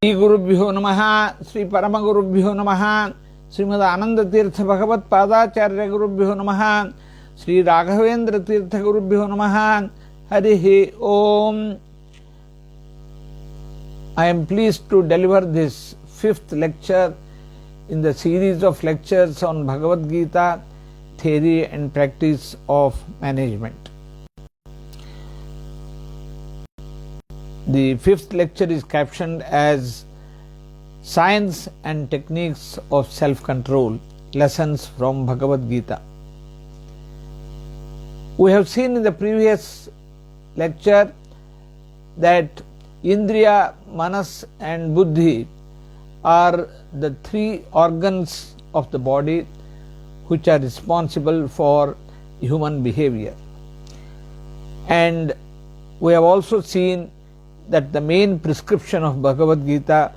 श्री गुरुभ्यो नमः श्री परमगुरुभ्यो नमः श्रीमद आनंद तीर्थ भगवत पादाचार्य गुरुभ्यो नमः श्री राघवेंद्र तीर्थ गुरुभ्यो नमः हरिः ओम. I am pleased to deliver this fifth lecture in the series of lectures on Bhagavadgita, theory and practice of management. The fifth lecture is captioned as Science and Techniques of Self-Control, Lessons from Bhagavad-Gita. We have seen in the previous lecture that Indriya, Manas and Buddhi are the three organs of the body which are responsible for human behavior. And we have also seen that the main prescription of Bhagavad Gita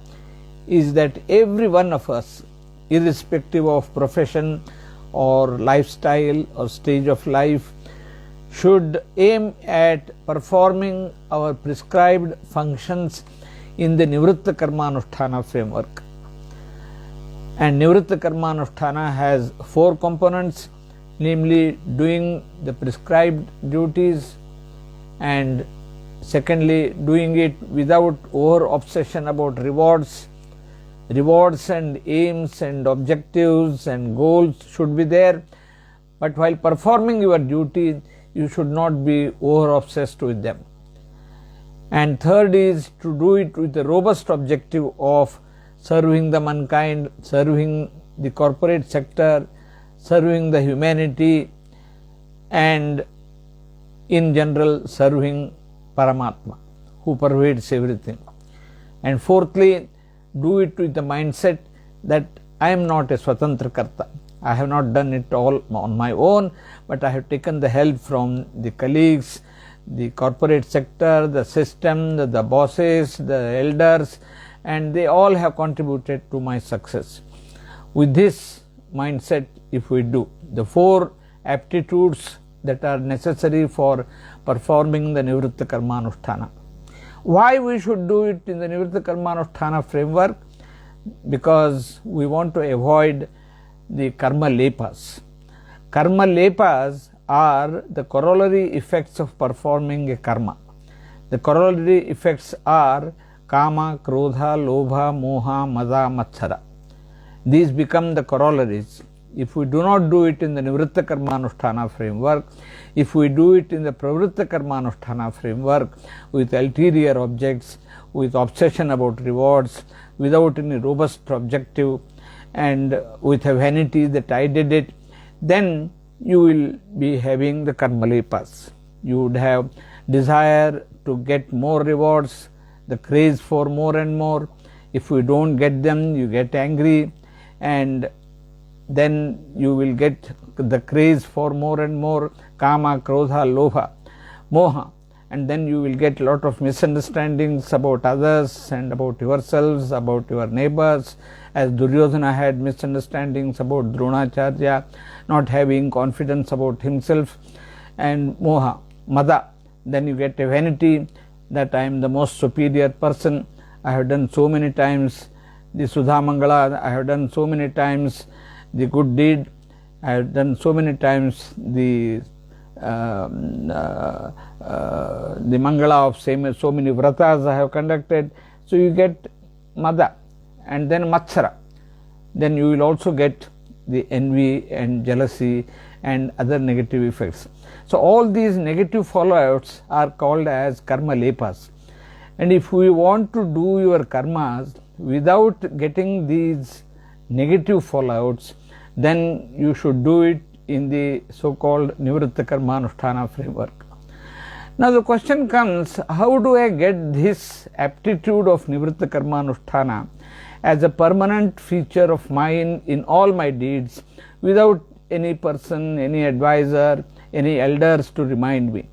is that every one of us, irrespective of profession or lifestyle or stage of life, should aim at performing our prescribed functions in the Nivritta Karmanusthana framework. And Nivritta Karmanusthana has four components, namely doing the prescribed duties, and secondly, doing it without over obsession about rewards. Rewards and aims and objectives and goals should be there, but while performing your duty, you should not be over obsessed with them. And third is to do it with the robust objective of serving the mankind, serving the corporate sector, serving the humanity, and in general serving Paramatma, who pervades everything. And fourthly, do it with the mindset that I am not a Swatantra Karta. I have not done it all on my own, but I have taken the help from the colleagues, the corporate sector, the system, the bosses, the elders, and they all have contributed to my success. With this mindset, if we do the four aptitudes that are necessary for performing the Nivritta Karmanusthana. Why we should do it in the Nivritta Karmanusthana framework? Because we want to avoid the karma lepas. Karma lepas are the corollary effects of performing a karma. The corollary effects are kama, krodha, lobha, moha, mada, matsara. These become the corollaries. If we do not do it in the Nivritta Karmanusthana framework, if we do it in the Pravritta Karmanusthana framework with ulterior objects, with obsession about rewards, without any robust objective, and with a vanity that I did it, then you will be having the karmalepas. You would have desire to get more rewards, the craze for more and more. If you don't get them, you get angry, and then you will get the craze for more and more, kama, krodha, lobha, moha, and then you will get a lot of misunderstandings about others and about yourselves, about your neighbors, as Duryodhana had misunderstandings about Dronacharya, not having confidence about himself, and moha, mada, then you get a vanity that I am the most superior person. I have done so many times the Sudhamangala, I have done so many times the good deed, I have done so many times the Mangala of so many vratas I have conducted. So you get mada, and then matsara. Then you will also get the envy and jealousy and other negative effects. So all these negative fallouts are called as karma lepas. And if we want to do your karmas without getting these negative fallouts, then you should do it in the so-called Nivritta Karmanusthana framework. Now the question comes, how do I get this aptitude of Nivritta Karmanusthana as a permanent feature of mine in all my deeds without any person, any advisor, any elders to remind me?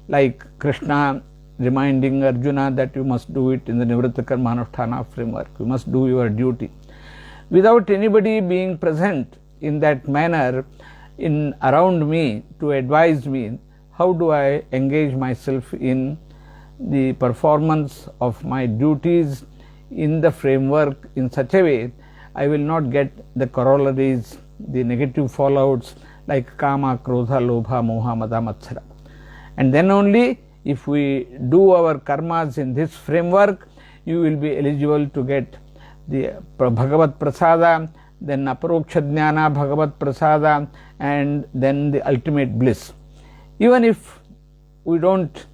Like Krishna reminding Arjuna that you must do it in the Nivritta Karmanusthana framework, you must do your duty. Without anybody being present in that manner around me to advise me, how do I engage myself in the performance of my duties in the framework in such a way, I will not get the corollaries, the negative fallouts like kama, krodha, lobha, moha, mada, matsara. And then only if we do our karmas in this framework, you will be eligible to get the Bhagavad Prasada, then Aparoksha Jnana Bhagavad Prasada, and then the ultimate bliss. Even if we don't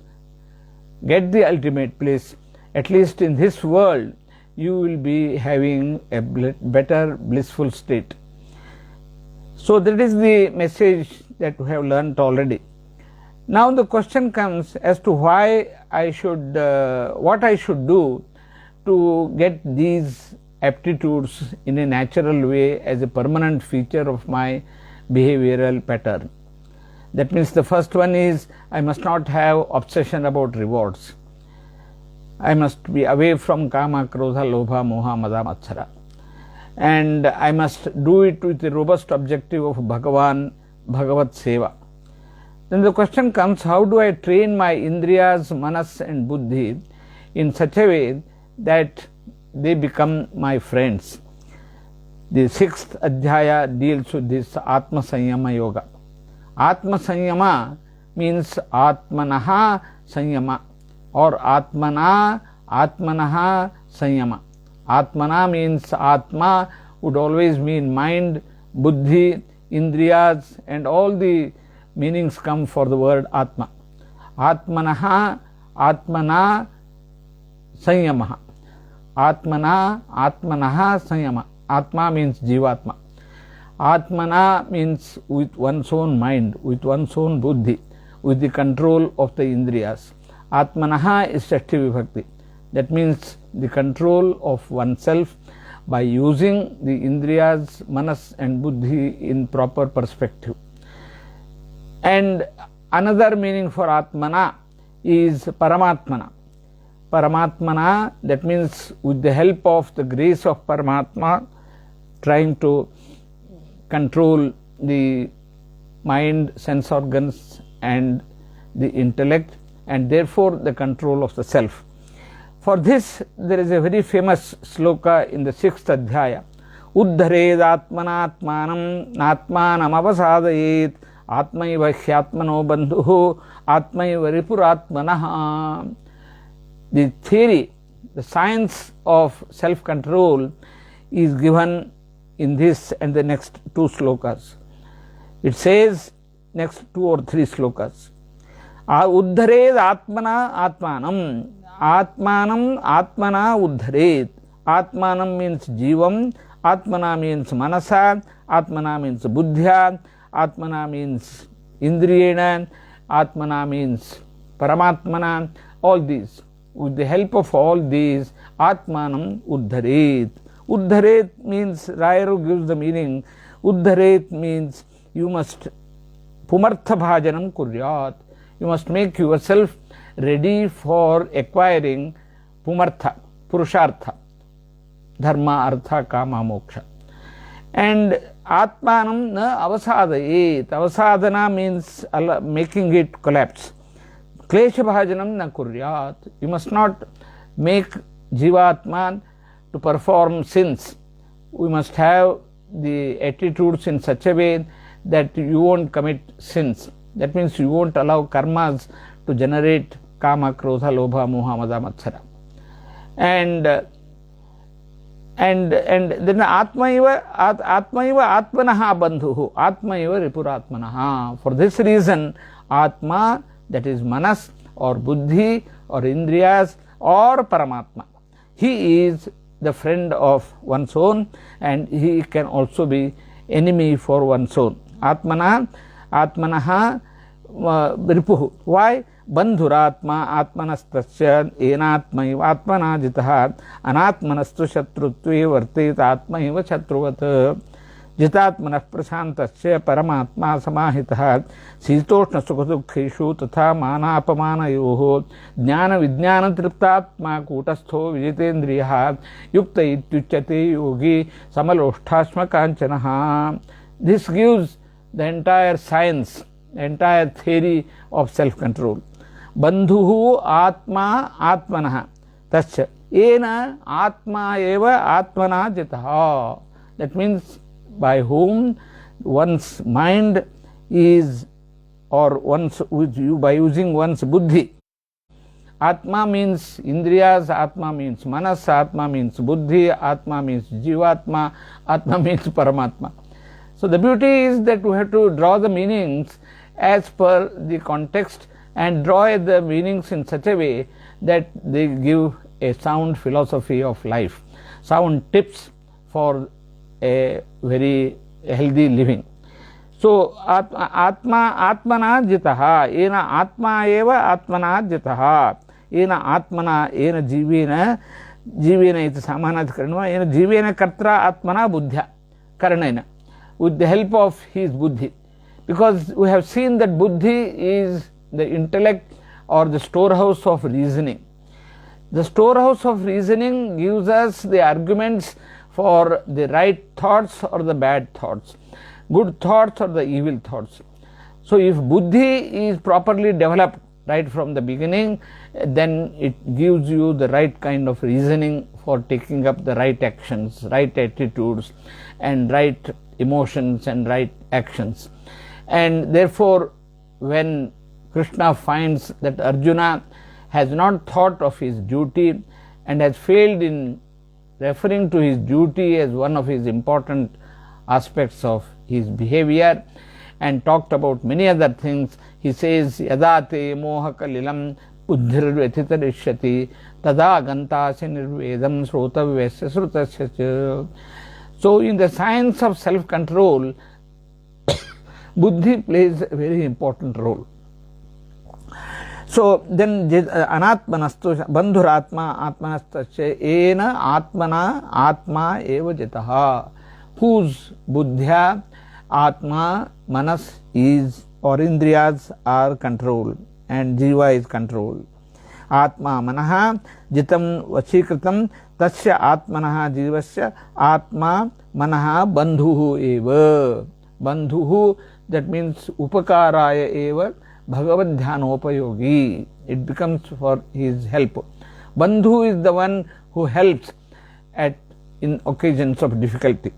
get the ultimate bliss, at least in this world, you will be having a better blissful state. So that is the message that we have learnt already. Now the question comes as to why I should, what I should do to get these aptitudes in a natural way as a permanent feature of my behavioral pattern. That means the first one is I must not have obsession about rewards. I must be away from kama, krodha, lobha, moha, mada, matsara. And I must do it with the robust objective of Bhagavan, Bhagavat Seva. Then the question comes, how do I train my indriyas, manas and buddhi in such a way that they become my friends? The 6th Adhyaya deals with this Atma Sanyama Yoga. Atma Sanyama means Atmanaha Sanyama or Atmanaha Sanyama. Atmana means Atma would always mean mind, buddhi, indriyas, and all the meanings come for the word Atma. Atmana Sanyamaha. Atmanaha Sanyama. Atma means Jivatma. Atmana means with one's own mind, with one's own buddhi, with the control of the indriyas. Atmanaha is Shashti Vibhakti. That means the control of oneself by using the indriyas, manas and buddhi in proper perspective. And another meaning for Atmana is Paramatmana. Paramatmana, that means with the help of the grace of Paramatma, trying to control the mind, sense organs and the intellect, and therefore the control of the self. For this, there is a very famous sloka in the 6th Adhyaya. Uddhared atmanatmanam natmanam avasadayet atmaiva hyatmano bandhuhu atmaiva ripuratmanaha. The theory, the science of self-control is given in this and the next 2 slokas. It says, next 2 or 3 slokas, Uddhared atmana atmanam. Atmanam atmana uddhared. Atmanam means jivam, atmana means manasa, atmana means buddhya, atmana means indriyena, atmana means paramatmana, all these. With the help of all these, atmanam uddhared. Uddharet means, Rayaru gives the meaning, uddharet means you must pumartha bhajanam kuryat. You must make yourself ready for acquiring pumartha, purushartha, dharma, artha, kama, moksha. And atmanam na avasadayet. Avasadana means making it collapse. Klesha bhajanam na kuryat. You must not make jivatman to perform sins. We must have the attitudes in such a way that you won't commit sins. That means you won't allow karmas to generate kama, krodha, lobha, moha, mada, matsara. And then atmaiva atmanaha bandhuhu. Atmaiva ripuratmanaha. For this reason, atma, that is manas or buddhi or indriyas or paramatma, he is the friend of one's own and he can also be enemy for one's own. Atmanaha ripuhu. Why? Bandhuratma atmanastasya enatmaiva atmana jitaha anatmanastu shatrutve vartet atmaiva shatruvat jitatmanah prasantasya paramatma samahitah sitoshna sukhadukheshu tatha manapamanayoho jnana vijnana triptatma kutastho vijitendriyaha yukta ityuchyate yogi samalosthashma kanchanaha. This gives the entire science, the entire theory of self-control. Bandhuhu atma atmanaha. tasya ena atma eva atmana jitaha. That means by whom one's mind is, or by using one's buddhi. Atma means indriyas, Atma means manas, Atma means buddhi, Atma means jivatma, Atma means paramatma. So the beauty is that we have to draw the meanings as per the context and draw the meanings in such a way that they give a sound philosophy of life, sound tips for a very healthy living. So atmana jitaha, ena atma eva atmana jitaha, ena atmana, ena jivena iti samanadikaranava, ena jivena kartra atmana buddhya karanena, with the help of his buddhi. Because we have seen that buddhi is the intellect or the storehouse of reasoning. The storehouse of reasoning gives us the arguments for the right thoughts or the bad thoughts, good thoughts or the evil thoughts. So if buddhi is properly developed right from the beginning, then it gives you the right kind of reasoning for taking up the right actions, right attitudes, and right emotions and right actions. And therefore, when Krishna finds that Arjuna has not thought of his duty and has failed in referring to his duty as one of his important aspects of his behavior, and talked about many other things, he says, Yadate mohakalilam buddhirvyatitarishyati tada gantasi nirvedam srotavyasya srutasya. So in the science of self-control, buddhi plays a very important role. So then anatmanastu bandhuratma atmanastasya ena atmana atma eva jitaha, whose buddhya, atma, manas is, or indriyas are controlled and jiva is controlled. Atma manaha jitam vachikritam tasya atmanaha jivasya atma manaha bandhuhu eva. Bandhuhu, that means upakaraya eva Bhagavadgyanopayogi. It becomes for his help. Bandhu is the one who helps in occasions of difficulty.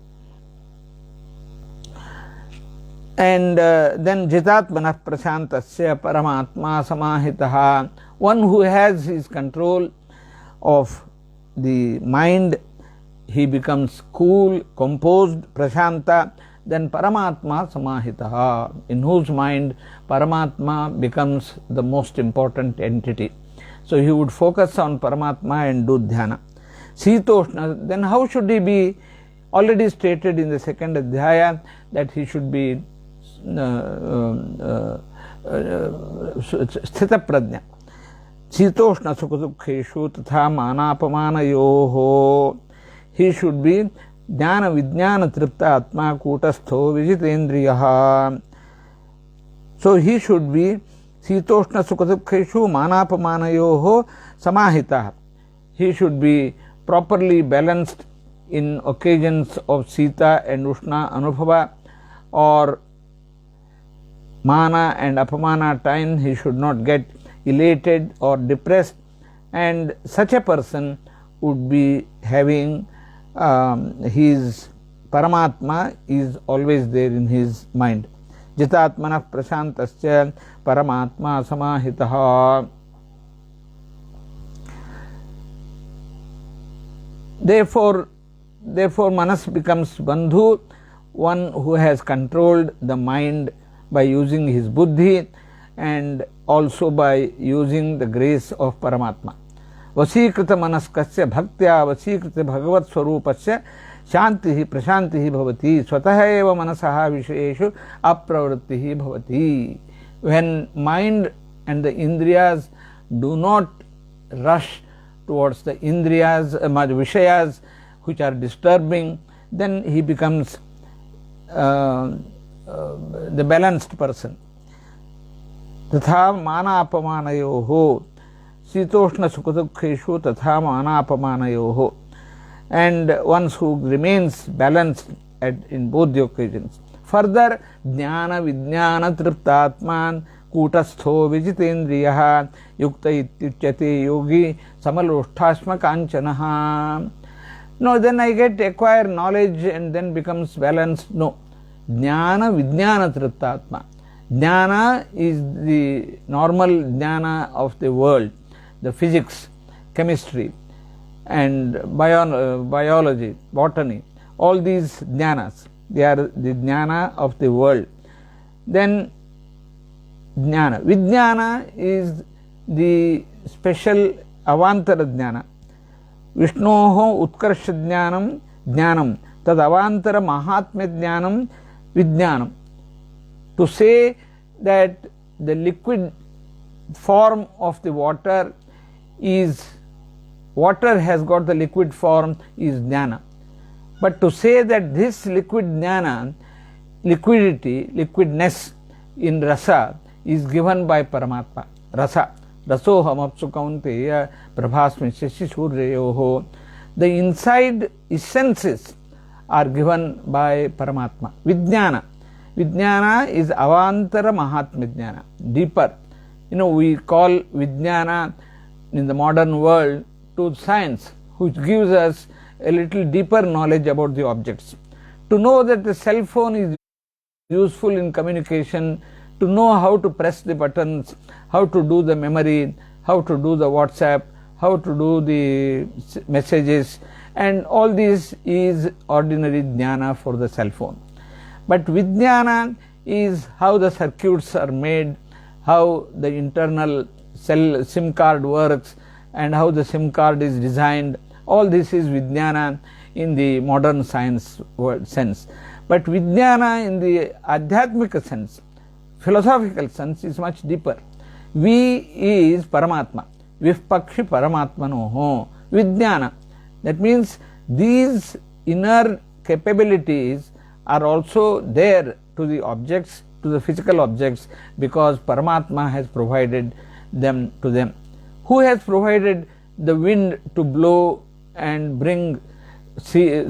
And then jitatmanah prashantasya paramatma samahitaha, one who has his control of the mind, he becomes cool, composed, prashanta. Then paramatma samahitaha, in whose mind paramatma becomes the most important entity. So he would focus on paramatma and do dhyana. Sitoshna, then how should he be? Already stated in the second adhyaya that he should be sthita prajna. Sitoshna sukhadukheshu tatha manapamanayoho, he should be jnana vijnana tripta atma kutastho vijitendriyaha. So he should be sitoshna sukhadukheshu manapamanayoho samahita. He should be properly balanced in occasions of Sita and Ushna Anubhava, or mana and apamana time. He should not get elated or depressed, and such a person would be having his paramatma is always there in his mind. Jitatmanah prashantasya paramatma samahitaha. Therefore manas becomes bandhu, one who has controlled the mind by using his buddhi and also by using the grace of paramatma. Vasikrita manaskasya bhaktya vasikrita bhagavat swarupasya shantihi prashantihi bhavati swataha eva manasaha vishayeshu apravrittihi bhavati. When mind and the indriyas do not rush towards the indriyas, vishayas which are disturbing, then he becomes the balanced person. Tatha mana apamanayoho, sitoshna sukhadukheshu tatha mana apamanayoho. And one who remains balanced in both the occasions. Further, jnana vijnana triptatman kutastho vijitendriyaha yukta ityuchyate yogi samaloshthashma kanchanaha. No, then I get acquire knowledge and then becomes balanced. No. Jnana Vijnana Triptatma. Jnana is the normal jnana of the world, the physics, chemistry and biology, botany. All these jnanas, they are the jnana of the world. Then jnana. Vijnana is the special avantara jnana. Vishnoho utkarsha jnanam jnanam tad avantara mahatmya jnanam vijnanam. To say that the liquid form of the water has got the liquid form is jnana. But to say that this liquid jnana, liquidness in rasa is given by Paramatma. Rasa. Rasoham apsu kaunteya prabhasmi shashi suryayoho. The inside essences are given by Paramatma. Vijnana. Vijnana is avantara mahatmya jnana, deeper. We call Vijnana in the modern world to science, which gives us a little deeper knowledge about the objects. To know that the cell phone is useful in communication, to know how to press the buttons, how to do the memory, how to do the WhatsApp, how to do the messages, and all this is ordinary jnana for the cell phone. But Vijnana is how the circuits are made, how the internal cell SIM card works, and how the SIM card is designed. All this is Vijnana in the modern science sense. But Vijnana in the Adhyatmika sense, philosophical sense, is much deeper. V is Paramatma. Vipakshi Paramatmanoho. Vijnana. That means these inner capabilities are also there to the objects, to the physical objects, because Paramatma has provided them to them. Who has provided the wind to blow and bring Sita,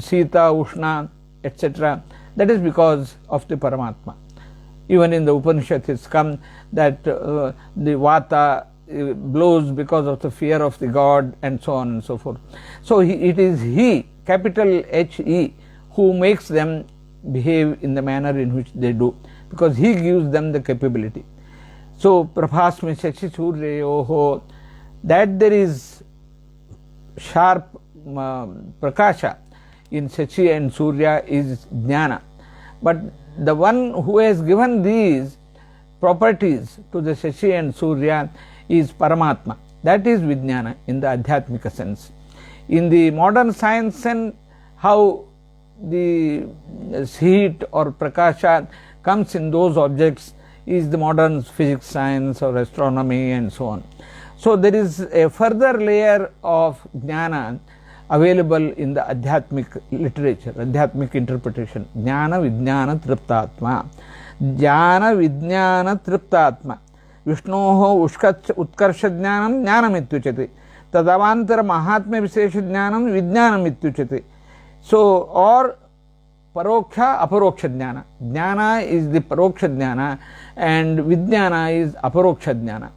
Ushna, etc.? That is because of the Paramatma. Even in the Upanishad it's come that the Vata blows because of the fear of the god, and so on and so forth. So it is He, capital H-E, who makes them behave in the manner in which they do, because He gives them the capability. So Prabhasmi Shachi Suryayoho, that there is sharp prakasha in Shachi and Surya is jnana. But the one who has given these properties to the Shachi and Surya is Paramatma. That is Vijnana in the Adhyatmika sense. In the modern science sense, how the heat or prakasha comes in those objects is the modern physics science or astronomy and so on. So there is a further layer of jnana available in the Adhyatmic literature, Adhyatmic interpretation. Jnana Vijnana Triptatma. Jnana Vijnana Triptatma. Vishnoho Utkarsha Jnanam Jnanam Ityuchate. Tadavantara Mahatmya Vishesha Jnanam Vijnanam Ityuchate. So, or Paroksha Aparoksha Jnana. Jnana is the Paroksha Jnana and Vijnana is Aparoksha Jnana.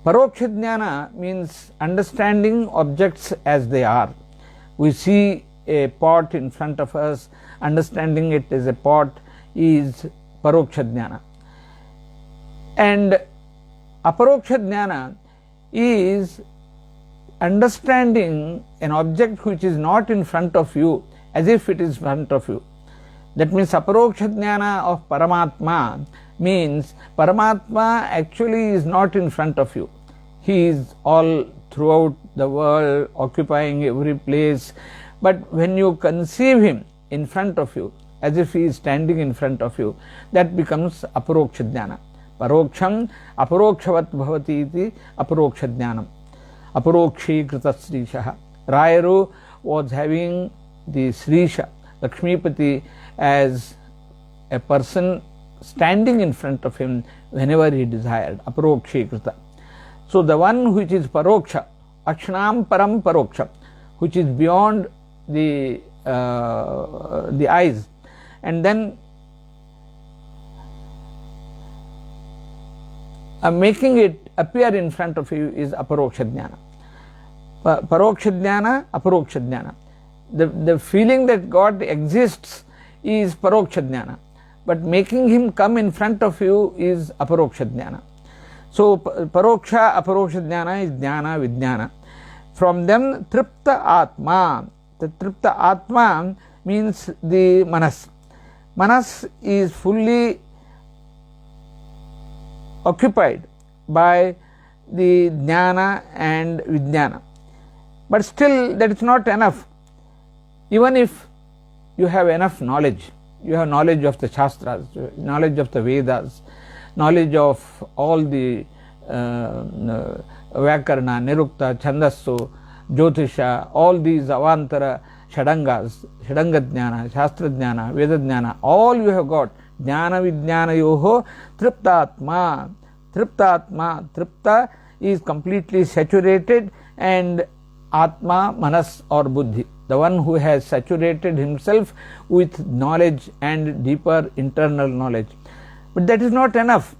Paroksha Jnana means understanding objects as they are. We see a pot in front of us, understanding it as a pot is Paroksha Jnana. And Aparoksha Jnana is understanding an object which is not in front of you as if it is in front of you. That means Aparoksha Jnana of Paramatma means Paramatma actually is not in front of you. He is all throughout the world, occupying every place. But when you conceive Him in front of you, as if He is standing in front of you, that becomes Aparoksha Jnana. Paroksham Aparokshavat bhavati iti Aparoksha Jnanam. Aparokshi Krita Srishaha. Rayaru was having the Srisha, Lakshmipati, as a person standing in front of him whenever he desired. Aparokshi Krita. So the one which is Paroksha, Akshanam Param Paroksha, which is beyond the eyes, and then making it appear in front of you is aparoksha jnana. Paroksha jnana, aparoksha jnana. The feeling that God exists is paroksha jnana, but making him come in front of you is aparoksha jnana. So paroksha, aparoksha jnana is jnana, vijnana. From them, tripta atma. The tripta atma means the manas. Manas is fully occupied by the jnana and vijnana. But still that is not enough. Even if you have enough knowledge, you have knowledge of the Shastras, knowledge of the Vedas, knowledge of all the Vyakarna, Nirukta, Chandasu, Jyotisha, all these Avantara, Shadangas, Shadangadjnana, Shastrajnana, Vedajnana, all you have got. Jnana Vijnana Yoho Triptatma. Triptatma. Tripta is completely saturated, and Atma, Manas or Buddhi. The one who has saturated himself with knowledge and deeper internal knowledge. But that is not enough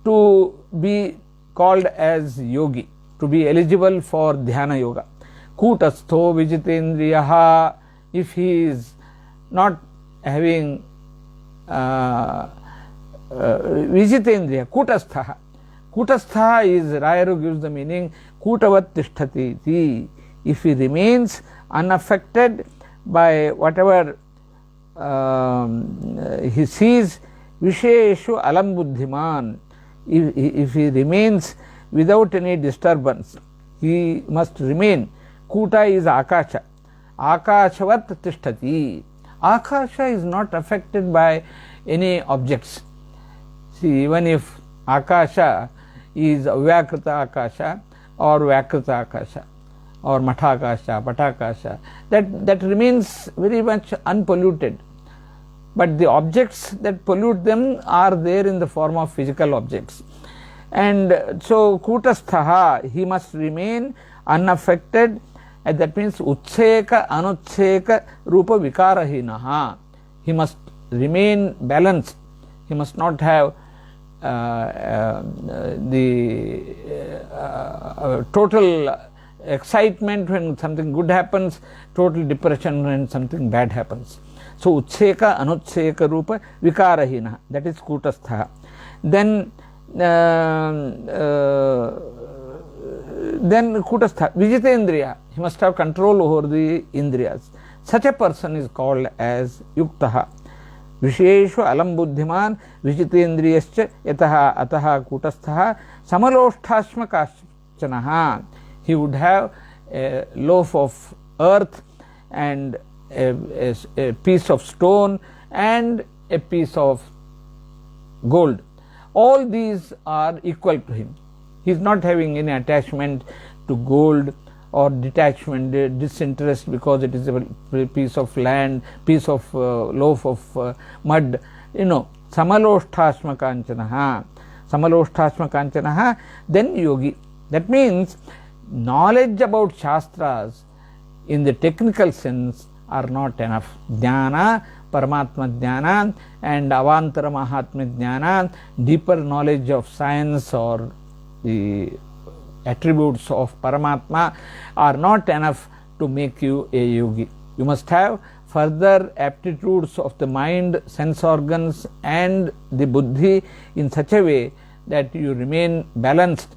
to be called as yogi, to be eligible for dhyana yoga. Kutastho vijitendriyaha, if he is not having vijitendriya, kutastha. Kutastha is, Rayaru gives the meaning, kutavat tishtati iti. If he remains unaffected by whatever he sees, visheshu alam buddhiman. If he remains without any disturbance, he must remain. Kuta is akasha. Akashavat tishtati. Akasha is not affected by any objects. See, even if akasha is Vyakrita akasha or Vyakrita akasha or Mathakasha, Patakasha, that remains very much unpolluted. But the objects that pollute them are there in the form of physical objects. And so Kutasthaha, he must remain unaffected, and that means Utseka, Anutseka, Rupa Vikarahinaha. He must remain balanced. He must not have the total excitement when something good happens, total depression when something bad happens. So Utseka, Anutseka, Rupa Vikarahinaha. That is Kutastha. Then Kutastha, Vijitendriya, he must have control over the Indriyas. Such a person is called as Yuktaha. Visheshu alam buddhiman vijitendriyascha yataha ataha kutasthaha samalosthashmakashchanaha. He would have a loaf of earth and a piece of stone and a piece of gold. All these are equal to him. He is not having any attachment to gold or detachment, disinterest because it is a piece of land, piece of loaf of mud. Samalosthashmakanchanaha. Samalosthashmakanchanaha, then yogi. That means knowledge about Shastras in the technical sense are not enough. Jnana, Paramatma Jnana and Avantara Mahatma Jnana, deeper knowledge of science or the attributes of Paramatma are not enough to make you a yogi. You must have further aptitudes of the mind, sense organs and the buddhi in such a way that you remain balanced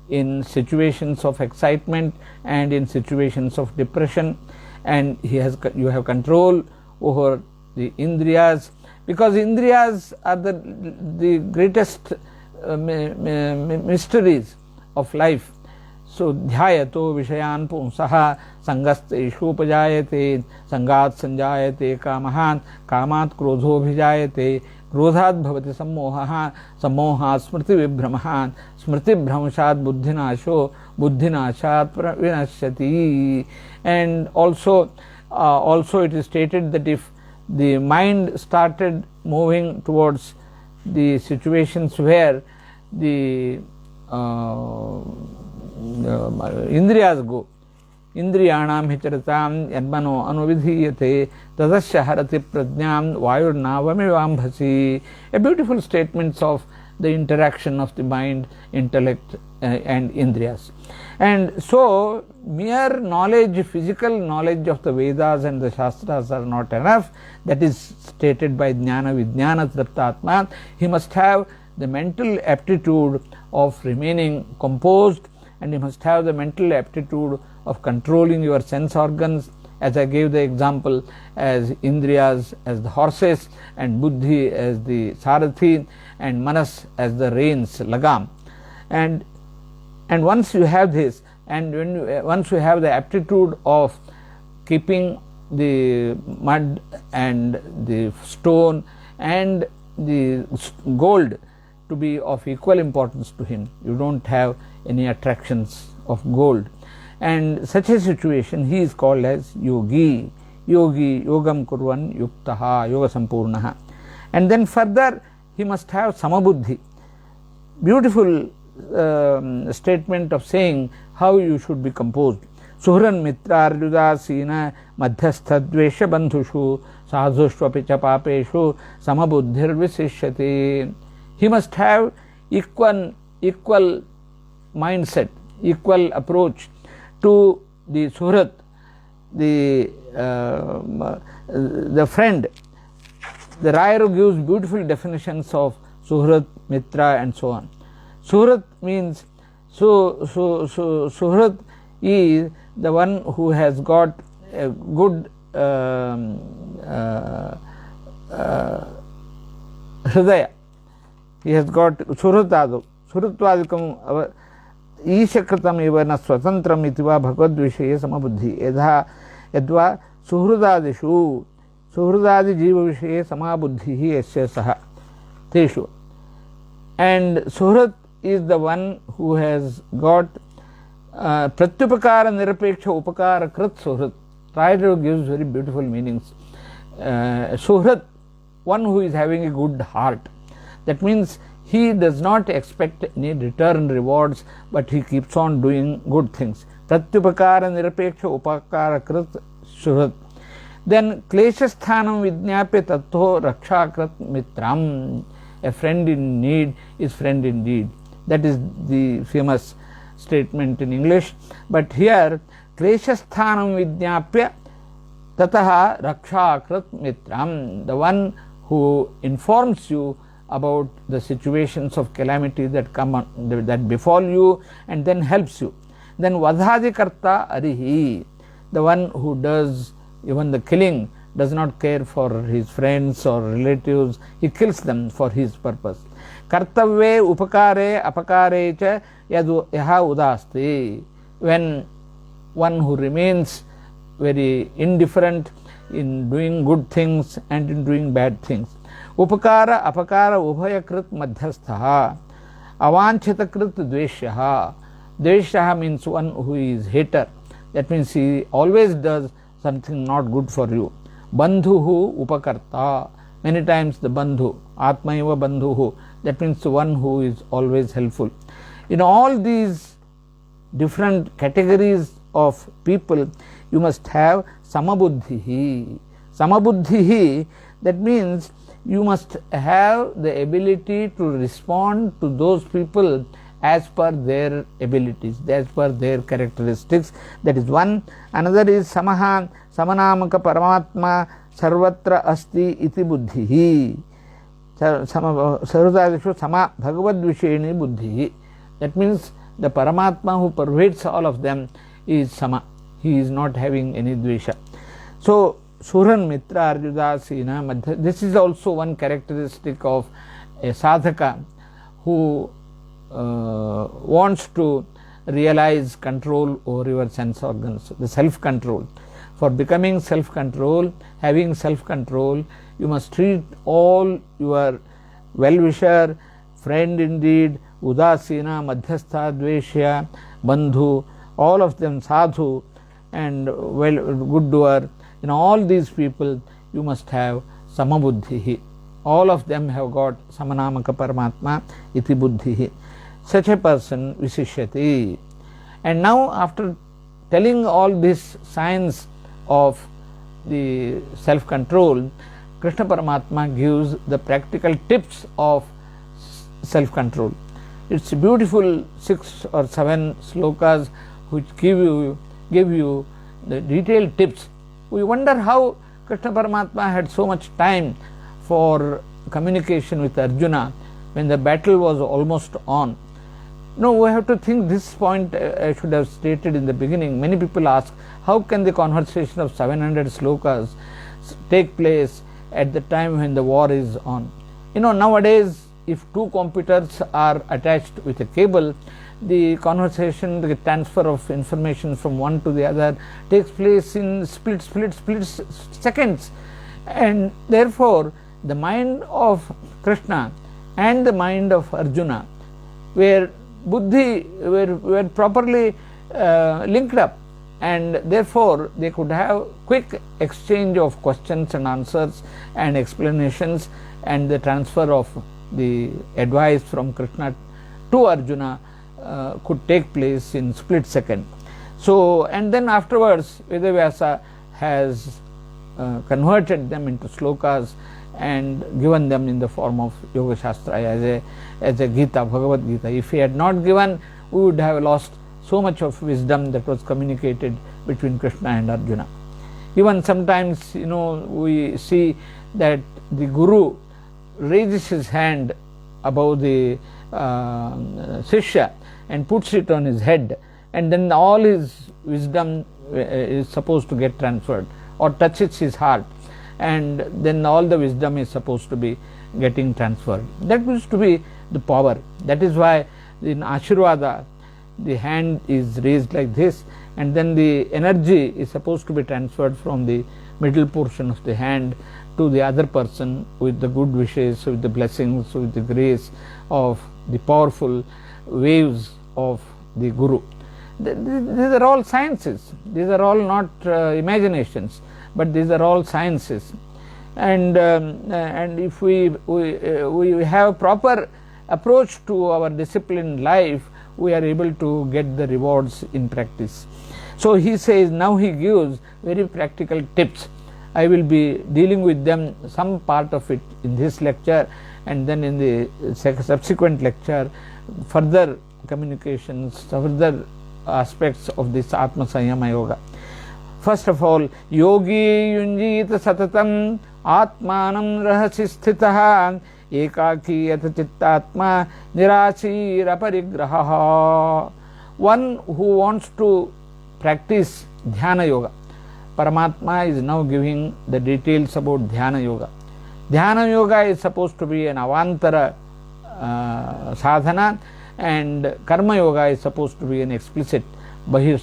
in situations of excitement and in situations of depression, and you have control over the indriyas, because indriyas are the greatest mysteries of life. So dhyayato vishayan punsaha sangaste ishupajayate sangat sanjayate kamahan kamat krodho bhijayate क्रोधात् भवति सम्मोहः सम्मोहात् स्मृति विभ्रमः स्मृति भ्रंशात् बुद्धिनाशो बुद्धिनाशात् विनश्यति. And also it is stated that if the mind started moving towards the situations where the indriyas go, Indriyanam hicharatam yadmano anuvidhiyate tadasya harati prajnam vayurnavamivambhasi. A beautiful statements of the interaction of the mind, intellect and indriyas. And so mere knowledge, physical knowledge of the Vedas and the Shastras are not enough. That is stated by Jnana Vijnana Triptatma. He must have the mental aptitude of remaining composed, and he must have the mental aptitude of controlling your sense organs, as I gave the example, as indriyas as the horses, and buddhi as the sarathi, and manas as the reins, lagam. And once you have this, and once you have the aptitude of keeping the mud and the stone and the gold to be of equal importance to him, you don't have any attractions of gold, and such a situation he is called as yogi. Yogi, yogam kurvan yuktaha, yoga sampurnaha. And then further he must have samabuddhi. Beautiful statement of saying how you should be composed. Suhran mitra arjudasina madhyastha dvesha bandhushu sadhushvapi cha papeshu samabuddhir visishyati. He must have equal mindset, equal approach to the suhrat, the friend. The Rayuru gives beautiful definitions of suhrat, mitra and so on. Suhrat means, suhrat is the one who has got a good hridaya. He has got suhratadu, suhratvadikam ईशकृतम इव न स्वतंत्रम इतिवा भगवद विषये समबुद्धि यद्वा सुहृदादिषु सुहृदादि जीव विषये समाबुद्धि ही यस्य सः तेषु. And suhrat is the one who has got pratyupakara nirapeksha upakara krit suhrat. Rayuru gives very beautiful meanings. Suhrat, one who is having a good heart. That means he does not expect any return rewards, but he keeps on doing good things. Pratyupakara nirapeksha upakara krit suhrat. Then kleshasthanam vijnapya tattho rakshakrit mitram. A friend in need is friend indeed. That is the famous statement in English. But here kleshasthanam vijnapya tataha rakshakrit mitram. The one who informs you about the situations of calamity that come on, that befall you, and then helps you. Then vadhadikarta arihi, the one who does even the killing, does not care for his friends or relatives, he kills them for his purpose. Kartavye upakare apakare cha yaha udasti, when one who remains very indifferent in doing good things and in doing bad things. Upakara apakara ubhayakrit madhyastha avanchitakrit dveshyaha. Dveshyaha means one who is hater. That means he always does something not good for you. Bandhuhu upakarta. Many times the bandhu, atmaiva bandhuhu, that means the one who is always helpful. In all these different categories of people, you must have samabuddhihi. Samabuddhihi, that means you must have the ability to respond to those people as per their abilities, as per their characteristics. That is one. Another is samaha, samanamaka paramatma sarvatra asti iti buddhihi. Sarvadadishu sama bhagavad vishayini buddhihi. That means the Paramatma who pervades all of them is sama. He is not having any dvesha. So Suran Mitra Arjudasina Madhya, this is also one characteristic of a sadhaka who wants to realize control over your sense organs, the self-control. For becoming self-control, having self-control, you must treat all your well-wisher, friend indeed, udasina, madhyastha, dveshya, bandhu, all of them sadhu and well good doer. In all these people you must have samabuddhihi. All of them have got samanamaka paramatma iti buddhihi. Such a person visishyati. And now after telling all these signs of the self-control, Krishna Paramatma gives the practical tips of self-control. It's beautiful 6 or 7 slokas which give you the detailed tips. We wonder how Krishna Paramatma had so much time for communication with Arjuna when the battle was almost on. No, we have to think this point. I should have stated in the beginning. Many people ask, how can the conversation of 700 slokas take place at the time when the war is on? Nowadays, if 2 computers are attached with a cable, the conversation, the transfer of information from one to the other takes place in split seconds. And therefore, the mind of Krishna and the mind of Arjuna were properly linked up, and therefore they could have quick exchange of questions and answers and explanations, and the transfer of the advice from Krishna to Arjuna could take place in split second. So, and then afterwards Vedavyasa has converted them into slokas and given them in the form of Yoga Shastra as a Gita, Bhagavadgita. If he had not given, we would have lost so much of wisdom that was communicated between Krishna and Arjuna. Even sometimes, we see that the Guru raises his hand above the Shishya and puts it on his head, and then all his wisdom is supposed to get transferred, or touches his heart, and then all the wisdom is supposed to be getting transferred. That used to be the power. That is why in Ashirvada the hand is raised like this, and then the energy is supposed to be transferred from the middle portion of the hand to the other person with the good wishes, with the blessings, with the grace of the powerful waves of the Guru. These are all sciences. These are all not imaginations, but these are all sciences. And if we have a proper approach to our disciplined life, we are able to get the rewards in practice. So he says, now he gives very practical tips. I will be dealing with them, some part of it in this lecture, and then in the subsequent lecture, further communications, further aspects of this Atma Sanyama Yoga. First of all, yogi yunjita satatam atmanam rahasi sthitaha ekaki yata chittatma nirashira parigraha. One who wants to practice Dhyana Yoga. Paramatma is now giving the details about Dhyana Yoga. Dhyana Yoga is supposed to be an avantara sadhana, and Karma Yoga is supposed to be an explicit bahis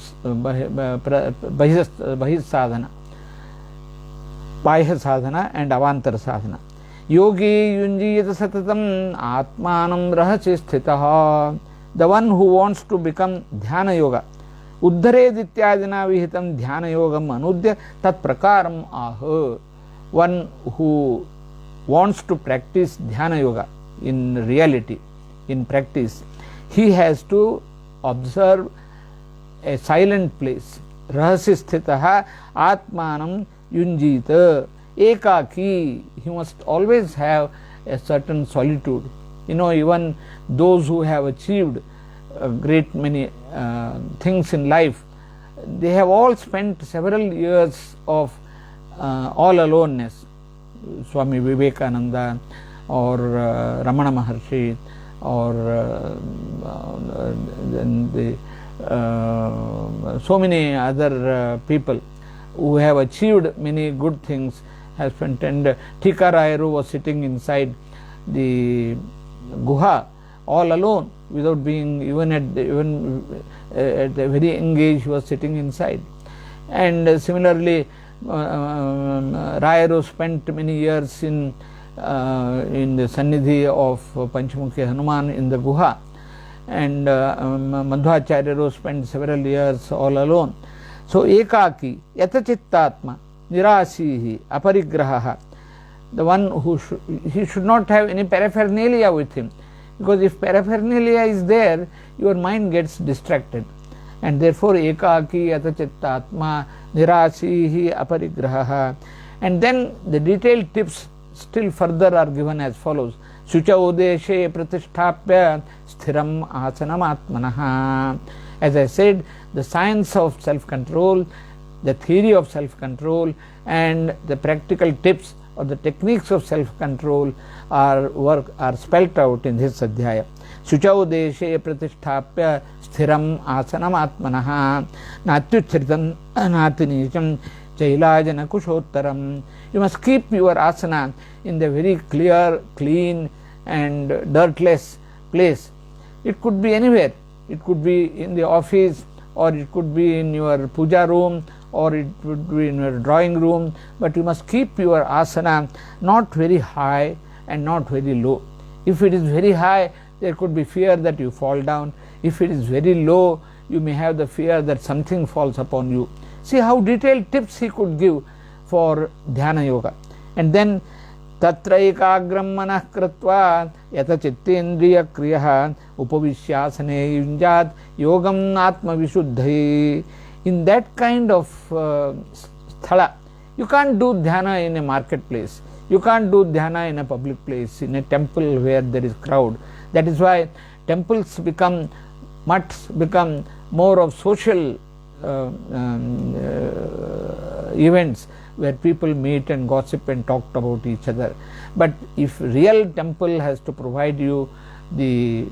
sadhana, Bahya sadhana and avantara sadhana. Yogi yunjiyata satatam atmanam rahasi sthitaha. The one who wants to become Dhyana Yoga, uddhared ityadina vihitam dhyana yogam anudya tat prakaram aha. One who wants to practice Dhyana Yoga in reality, in practice, he has to observe a silent place. Rahasi sthitaha atmanam yunjita ekaki. He must always have a certain solitude. Even those who have achieved a great many things in life, they have all spent several years of all aloneness. Swami Vivekananda or Ramana Maharshi or so many other people who have achieved many good things have spent. And Thika Rayaru was sitting inside the guha all alone, without being even at a very young age he was sitting inside. And similarly, Rayaru spent many years in the Sannidhi of Panchamukhi Hanuman in the guha, and Madhvacharya spent several years all alone. So ekaki yata chittatma nirasihi aparigraha. The one who he should not have any paraphernalia with him, because if paraphernalia is there, your mind gets distracted, and therefore ekaki yata chittatma nirasihi aparigraha. And then the detailed tips still further are given as follows. Suchau deshe pratisthapya sthiram asanam atmanah. As I said, the science of self-control, the theory of self-control, and the practical tips or the techniques of self-control are spelt out in this adhyaya. Suchau deshe pratisthapya sthiram asanam atmanah natyuchritam natinicham chailajana kushottaram. You must keep your asana in the very clear, clean and dirtless place. It could be anywhere. It could be in the office, or it could be in your puja room, or it would be in your drawing room, but you must keep your asana not very high and not very low. If it is very high, there could be fear that you fall down. If it is very low, you may have the fear that something falls upon you. See how detailed tips he could give for dhyana yoga. And then tatra ekagram manah kritva yata chittendriya kriyah upavishyasane yunjat yogam atma visuddhi. In that kind of sthala, you can't do dhyana in a marketplace. You can't do dhyana in a public place, in a temple where there is crowd. That is why temples become, mutts become more of social events where people meet and gossip and talk about each other. But if real temple has to provide you the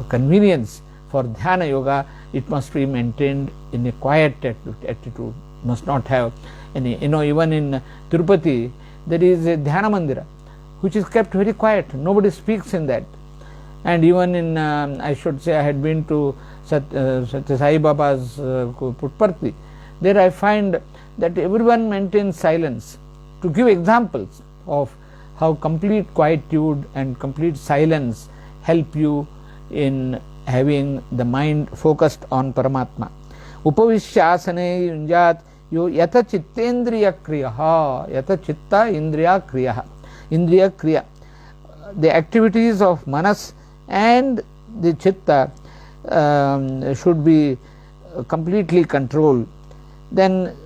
convenience for dhyana yoga, it must be maintained in a quiet attitude, must not have any, even in Tirupati there is a dhyana mandira which is kept very quiet, nobody speaks in that. And even in, I should say, I had been to Satya Sai Baba's Puttaparthi, there I find that everyone maintains silence, to give examples of how complete quietude and complete silence help you in having the mind focused on Paramatma. Upavishyasane yunjat yata chittendriya kriyaha, yata chitta indriya kriyaha, indriya kriya. The activities of manas and the chitta should be completely controlled. Then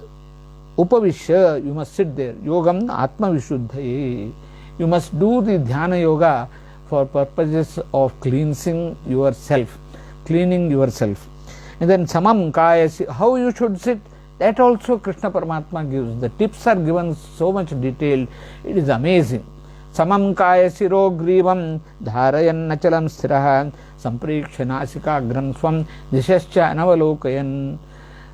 upavishya, you must sit there. Yogam atma visuddhi. You must do the dhyana yoga for purposes of cleansing yourself, cleaning yourself. And then samam kayasi, how you should sit, that also Krishna Paramatma gives. The tips are given so much detailed, it is amazing. Samam kayasi ro grivam dharayan nachalam sthiraha sampreksha nasikagram swam dishascha anavalokayan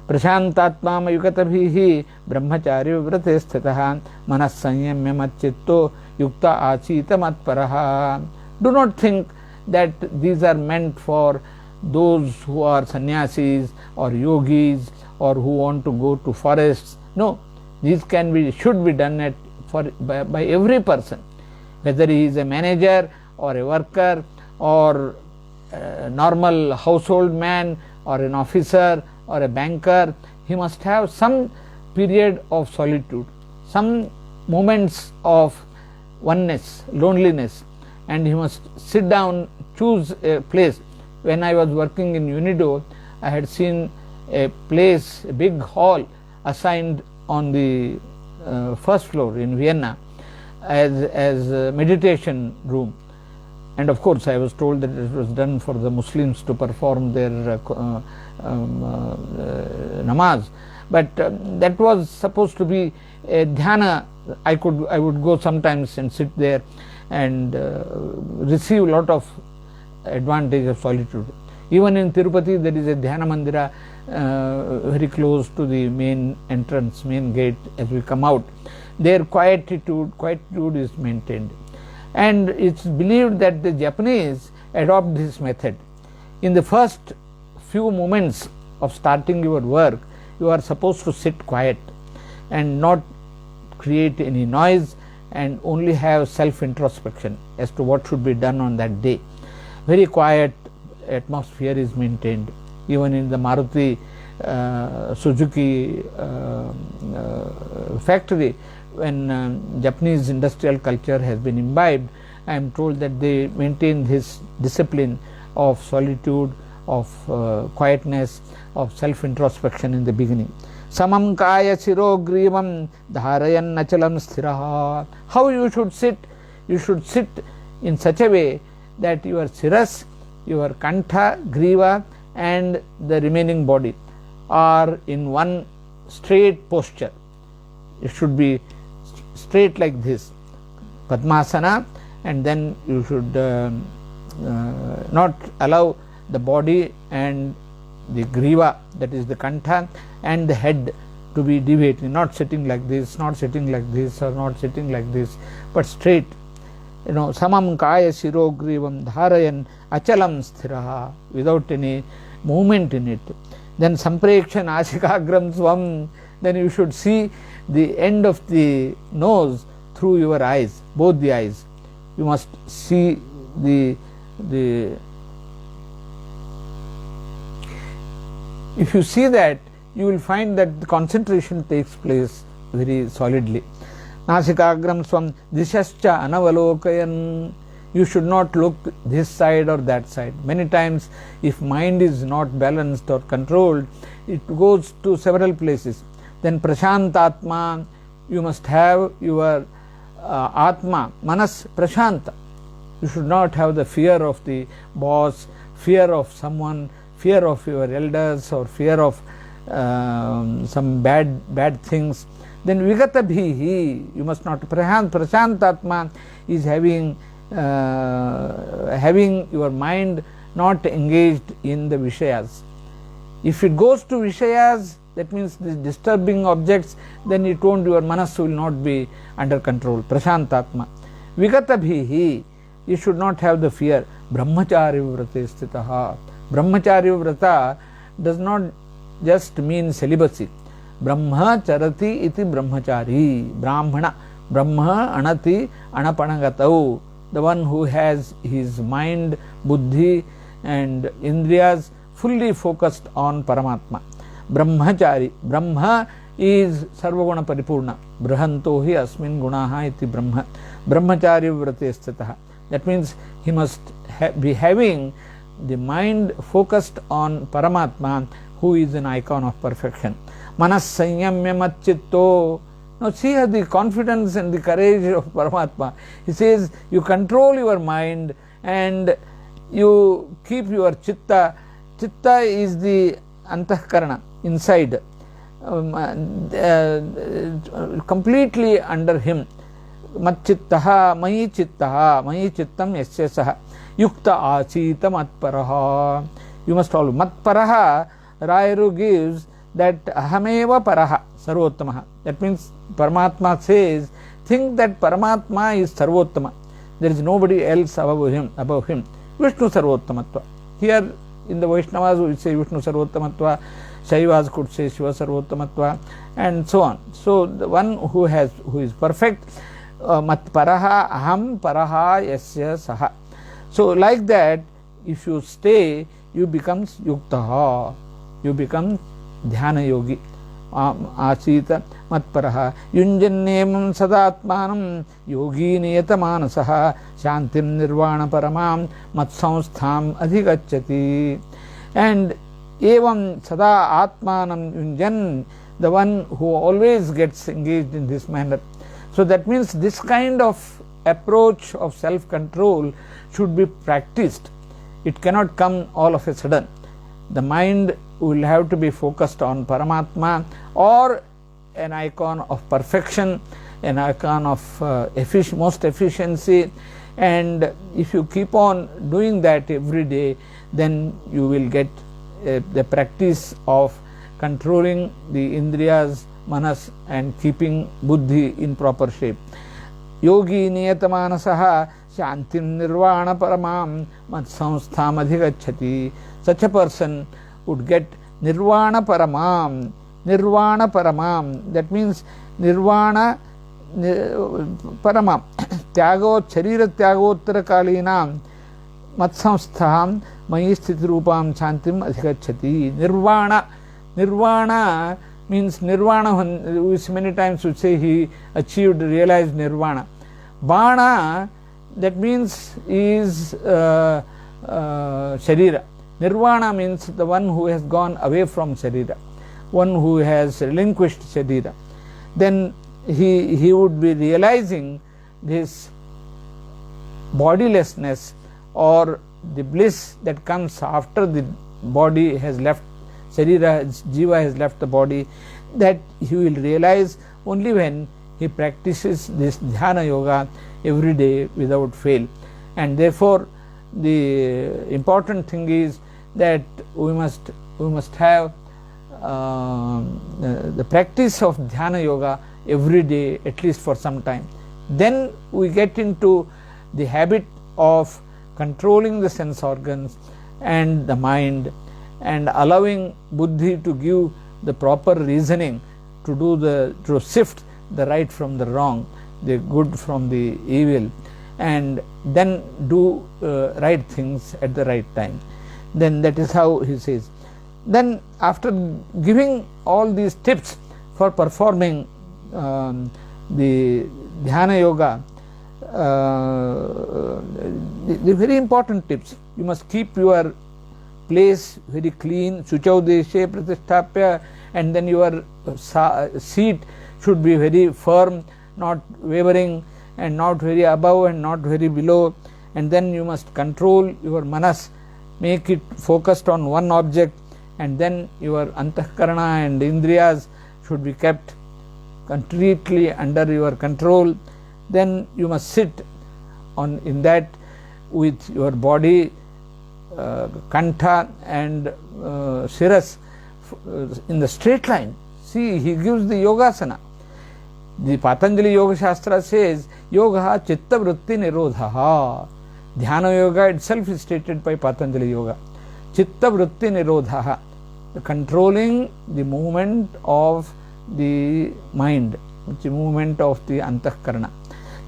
prashantatma mayukatabhihi brahmachari vivrate sthitaha manas sanyamya matchitto yukta achita matparaha. Do not think that these are meant for those who are sannyasis or yogis or who want to go to forests. No, these should be done by every person, whether he is a manager or a worker or a normal household man or an officer or a banker. He must have some period of solitude, some moments of oneness, loneliness, and he must sit down, choose a place. When I was working in Unido, I had seen a place, a big hall assigned on the first floor in Vienna as a meditation room. And of course I was told that it was done for the Muslims to perform their namaz, but that was supposed to be a dhyana. I would go sometimes and sit there and receive a lot of advantage of solitude. Even in Tirupati there is a dhyana mandira very close to the main entrance, main gate. As we come out, their quietude is maintained, and it's believed that the Japanese adopt this method. In the first few moments of starting your work, you are supposed to sit quiet and not create any noise, and only have self introspection as to what should be done on that day. Very quiet atmosphere is maintained. Even in the Maruti Suzuki factory, when Japanese industrial culture has been imbibed, I am told that they maintain this discipline of solitude, of quietness, of self introspection in the beginning. Samam kaya siro grivam dharayan nachalam sthiraha. How you should sit? you should sit in such a way that your Siras, your Kantha, Griva and the remaining body are in one straight posture. It should be straight like this, Padmasana, and then you should not allow the body and the Griva, that is the Kantha, and the head to be deviating, not sitting like this, not sitting like this, or not sitting like this, but straight. Samam kaya shiro grivam dharayan achalam sthiraha, without any movement in it. Then sampreksha nashikagram svam, then you should see the end of the nose through your eyes, both the eyes. You must see the if you see that, you will find that the concentration takes place very solidly. Nasikagram swam dishascha anavalokayan, you should not look this side or that side. Many times if mind is not balanced or controlled, it goes to several places. Then prashantatma, you must have your atma, manas prashanta. You should not have the fear of the boss, fear of someone, fear of your elders, or fear of some bad things. Then vigata bhihi, you must not. Prashantatma is having your mind not engaged in the Vishayas. If it goes to Vishayas, that means the disturbing objects, then your manas will not be under control. Prashantatma. Vigata bhihi, you should not have the fear. Brahmachari vrate sthitaha. Brahmacharya vrata does not just mean celibacy. Brahma charati iti brahmachari. Brahmana. Brahma anati anapanagatou. The one who has his mind, buddhi and indriyas fully focused on Paramatma. Brahmachari. Brahma is sarvaguna paripurna. Brahanto hi asmin gunaha iti brahma. Brahmacharya vrate sthitaha. That means he must be having the mind focused on Paramatma, who is an icon of perfection. Manas sanyamya matchitto. Now see the confidence and the courage of Paramatma. He says you control your mind and you keep your chitta. Chitta is the antahkarana, inside, completely under him. Matchittaha, mayi chittam yasya saha. Yukta achita matparaha. You must follow. Matparaha, Rayaru gives that ahameva paraha, sarvottamaha. That means Paramatma says, think that Paramatma is sarvottama. There is nobody else above him. Vishnu sarvottamatva. Here in the Vaishnavas we say Vishnu sarvottamatva, Shaivas could say Shiva sarvottamatva, and so on. So the one who is perfect, matparaha aham paraha yasya saha. So like that, if you stay, you become yuktaha, you become dhyana yogi. Achita matparaha yunjannamam sadatmanam yogi niyatamaanasaha shantim nirvana paramam matsamstham adhigacchati. And evam sada atmanam yunjan, the one who always gets engaged in this manner. So that means this kind of approach of self-control should be practiced. It cannot come all of a sudden. The mind will have to be focused on Paramatma, or an icon of perfection, an icon of most efficiency. And if you keep on doing that every day, then you will get the practice of controlling the indriyas, manas, and keeping buddhi in proper shape. Yogi niyatamaanasaha shantim nirvana paramam matsamstham adhigacchati. Such a person would get nirvana paramam. Nirvana paramam, that means nirvana paramam. Tyago charira tyagottara kalinam matsamstham mayi sthiti rupam shantim adhigacchati. Nirvana means nirvana, which many times would say he realized nirvana. Bana, that means is sharira. Nirvana means the one who has gone away from sharira, one who has relinquished sharira. Then he would be realizing this bodilessness or the bliss that comes after the body has left, Sharira, Jiva has left the body, that he will realize only when he practices this Dhyana Yoga every day without fail. And therefore, the important thing is that we must have the practice of Dhyana Yoga every day, at least for some time. Then we get into the habit of controlling the sense organs and the mind, and allowing buddhi to give the proper reasoning to sift the right from the wrong, the good from the evil, and then do right things at the right time. Then that is how he says. Then after giving all these tips for performing the Dhyana Yoga, the very important tips: you must keep your place very clean, Shuchau Deshe Pratisthapya, and then your seat should be very firm, not wavering, and not very above and not very below. And then you must control your manas, make it focused on one object, and then your antahkarana and indriyas should be kept completely under your control. Then you must sit in that with your body, kantha and shiras in the straight line. See, he gives the yogasana. The Patanjali Yoga Shastra says, Yoga chitta vritti nirodhaha. Dhyana Yoga itself is stated by Patanjali Yoga. Chitta vritti nirodhaha. Controlling the movement of the mind, the movement of the antahkarana.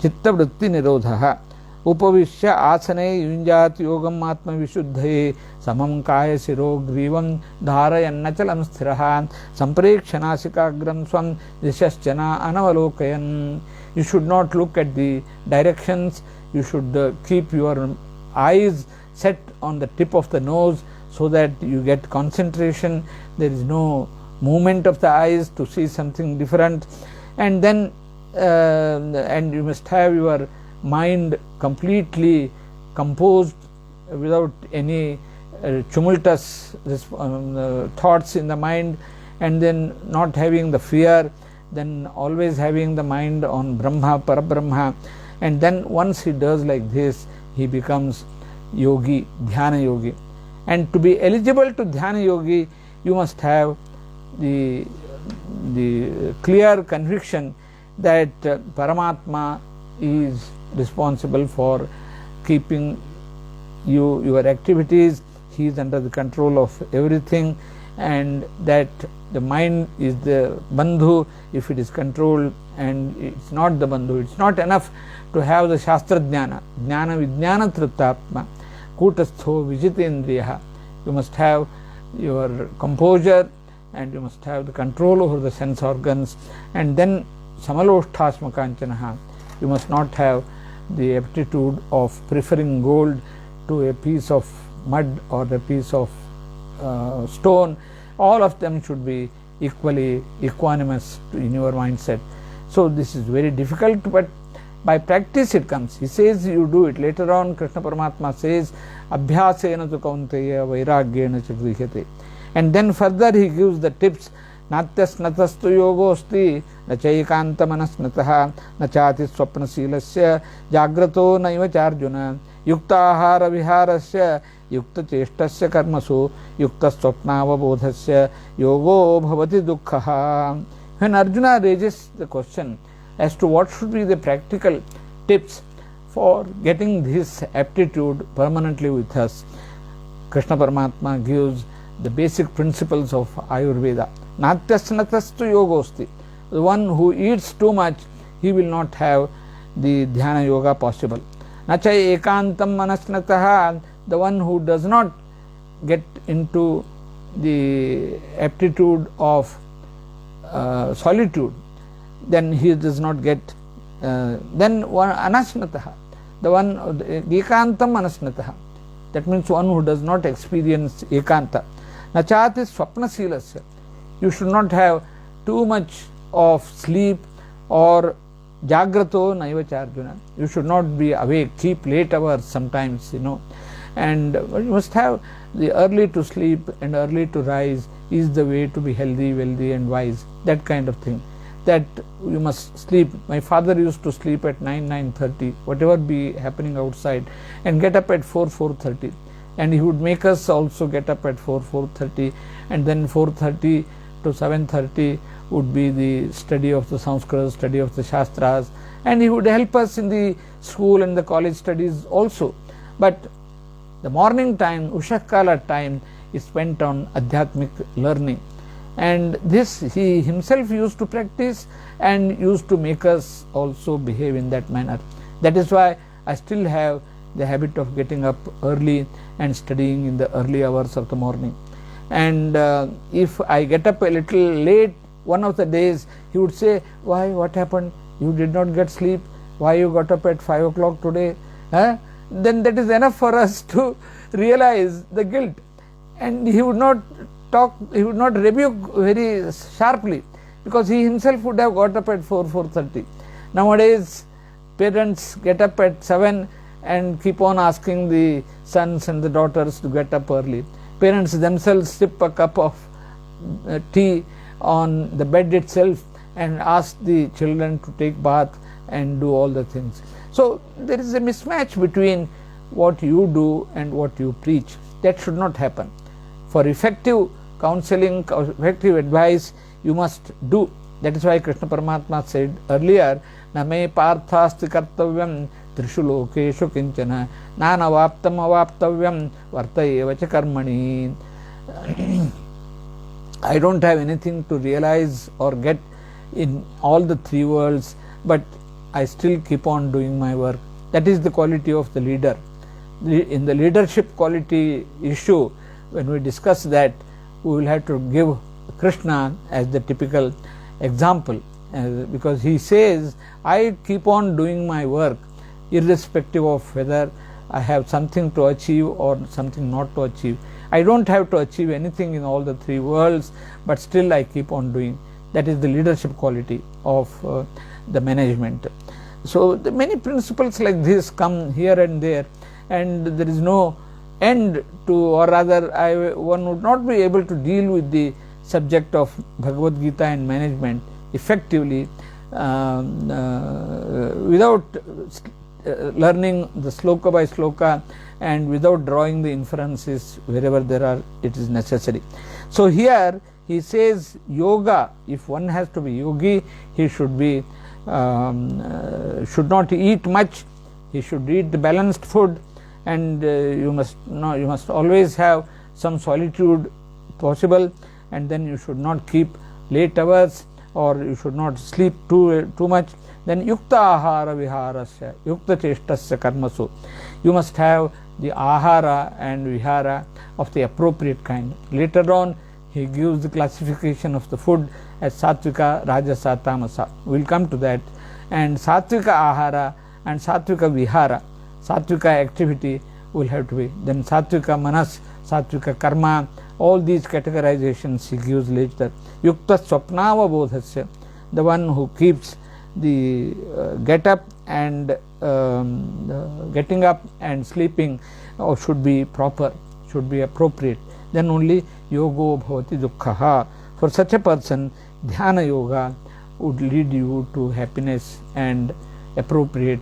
Chitta vritti nirodhaha. Upavishya asane yunjat yogam atma vishuddhaye samam kaya siro grivam dharayannachalam sthiraha samprekshanasikagram swam dishaschana anavalokayan. You should not look at the directions. You should keep your eyes set on the tip of the nose so that you get concentration. There is no movement of the eyes to see something different. And then and you must have your mind completely composed without any tumultuous thoughts in the mind, and then not having the fear, then always having the mind on Brahma, Parabrahma. And then once he does like this, he becomes yogi, Dhyana yogi. And to be eligible to Dhyana yogi, you must have the clear conviction that Paramatma is responsible for keeping your activities. He is under the control of everything, and that the mind is the bandhu if it is controlled, and it's not the bandhu. It's not enough to have the shastra jnana, jnana vijnana triptatma, kutastho vijitendriya. You must have your composure, and you must have the control over the sense organs, and then samalosthasmakancanaha. You must not have the aptitude of preferring gold to a piece of mud or a piece of stone. All of them should be equally equanimous in your mindset. So this is very difficult, but by practice it comes. He says you do it. Later on, Krishna Paramatma says, Abhyasena tu kaunteya vairagyena cha grihyate. And then further he gives the tips. Natyas natastu yogosti nachayikanta manasnataha nachati swapna silasya jagrato naiva charjuna yukta ahara viharasya yukta cheshtasya karmasu yukta swapnavabodhasya yogo bhavati dukkhaha. When Arjuna raises the question as to what should be the practical tips for getting this aptitude permanently with us, Krishna Paramatma gives the basic principles of Ayurveda. Natyasnatastu yogosti. The one who eats too much, he will not have the Dhyana Yoga possible. Nachai ekantam manasnataha. The one who does not get into the aptitude of solitude, then he does not get. Then one anasnataha. The one ekantam anasnataha. That means one who does not experience ekanta. Nachati swapna silasya. You should not have too much of sleep or Jagrato naiva charjuna. You should not be awake, keep late hours sometimes, and you must have the early to sleep and early to rise is the way to be healthy, wealthy and wise, that kind of thing. That you must sleep. My father used to sleep at 9:30, whatever be happening outside, and get up at 4:30, and he would make us also get up at 4:30, and then 4:30 to 7:30 would be the study of the Sanskrit, study of the Shastras, and he would help us in the school and the college studies also. But the morning time, Ushakala time, is spent on Adhyatmic learning, and this he himself used to practice and used to make us also behave in that manner. That is why I still have the habit of getting up early and studying in the early hours of the morning. And if I get up a little late one of the days, he would say, why, what happened, you did not get sleep, why you got up at 5 o'clock today, then that is enough for us to realize the guilt. And he would not talk, he would not rebuke very sharply, because he himself would have got up at 4:30. Nowadays parents get up at 7 and keep on asking the sons and the daughters to get up early. Parents themselves sip a cup of tea on the bed itself and ask the children to take bath and do all the things. So there is a mismatch between what you do and what you preach. That should not happen. For effective counseling, effective advice, you must do. That is why Krishna Paramatma said earlier, Name parthasti kartavyam trishu lokeshu kinchana nanavaptam avaptavyam vartayevacha karmani. I don't have anything to realize or get in all the three worlds, but I still keep on doing my work. That is the quality of the leader. In the leadership quality issue, when we discuss that, we will have to give Krishna as the typical example, because he says, I keep on doing my work irrespective of whether I have something to achieve or something not to achieve. I don't have to achieve anything in all the three worlds, but still I keep on doing. That is the leadership quality of the management. So the many principles like this come here and there, and there is no end to, or rather one would not be able to deal with the subject of Bhagavad-Gita and management effectively without learning the sloka by sloka and without drawing the inferences wherever there are, it is necessary. So here he says yoga, if one has to be yogi, he should be should not eat much, he should eat the balanced food, and you must always have some solitude possible, and then you should not keep late hours, or you should not sleep too much. Then yukta ahara viharasya yukta cheshtasya karmasu, you must have the ahara and vihara of the appropriate kind. Later on he gives the classification of the food as satvika, rajasa, tamasa. We will come to that. And satvika ahara and satvika vihara, satvika activity will have to be, then satvika manas, satvika karma, all these categorizations he gives later. Yukta swapnava bodhasya, the one who keeps the get up and getting up and sleeping should be proper, should be appropriate. Then only yogo bhavati dukkhaha. For such a person, dhyana yoga would lead you to happiness and appropriate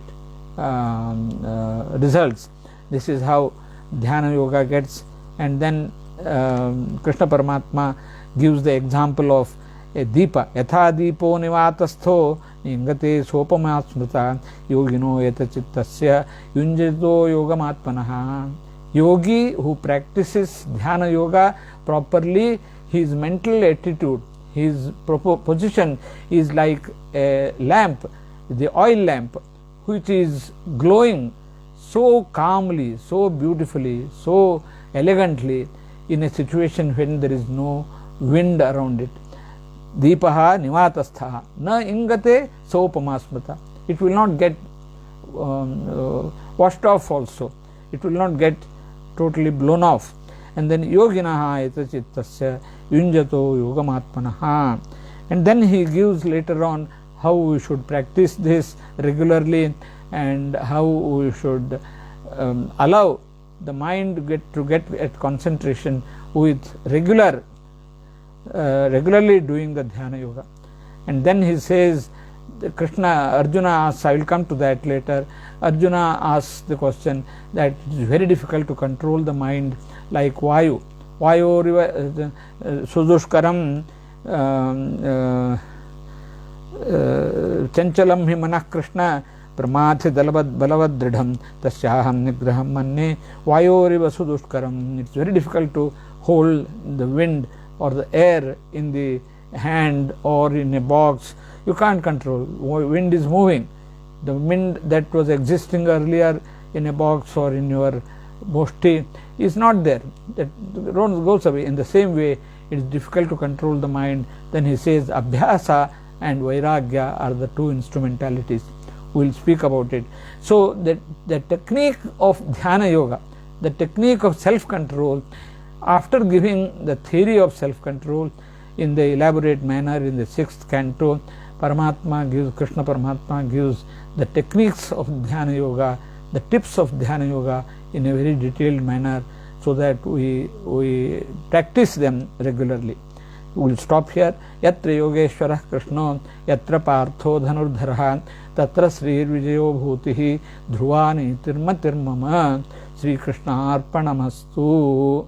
results. This is how dhyana yoga gets. And then Krishna Paramatma gives the example of a deepa. Yatha deepo nivatastho ningate sopamasmrita yogino etachittasya yunjato yogamatmanaha. Yogi who practices dhyana yoga properly, his mental attitude, his position is like a lamp, the oil lamp, which is glowing so calmly, so beautifully, so elegantly in a situation when there is no wind around it. Deepaha nivatastha na ingate sopamasmrita. It will not get washed off also. It will not get totally blown off. And then yoginaha etachittasya yunjato yogamatmanaha. And then he gives later on how we should practice this regularly, and how we should allow the mind to get at concentration with regularly doing the dhyana yoga. And then he says, Arjuna asks, I will come to that later. Arjuna asks the question that it is very difficult to control the mind like Vayu. Vayu sudushkaram chanchalam hi manah Krishna pramathi balavad dridham tasyaham nigraham manne vayoriva sudushkaram. It's very difficult to hold the wind or the air in the hand or in a box. You can't control. Wind is moving. The wind that was existing earlier in a box or in your boshti is not there. That goes away. In the same way, it is difficult to control the mind. Then he says Abhyasa and Vairagya are the two instrumentalities. We will speak about it. So the technique of dhyana yoga, the technique of self-control, after giving the theory of self-control in the elaborate manner in the 6th canto, Krishna Paramatma gives the techniques of dhyana yoga, the tips of dhyana yoga in a very detailed manner, so that we practice them regularly. We will stop here. Yatra Yogeshwarah Krishno, Yatra Partho Dhanurdharah, Tatra Sri Vijayo Bhutihi, Dhruvani Tirma Tirmama, Sri Krishna Arpanamastu.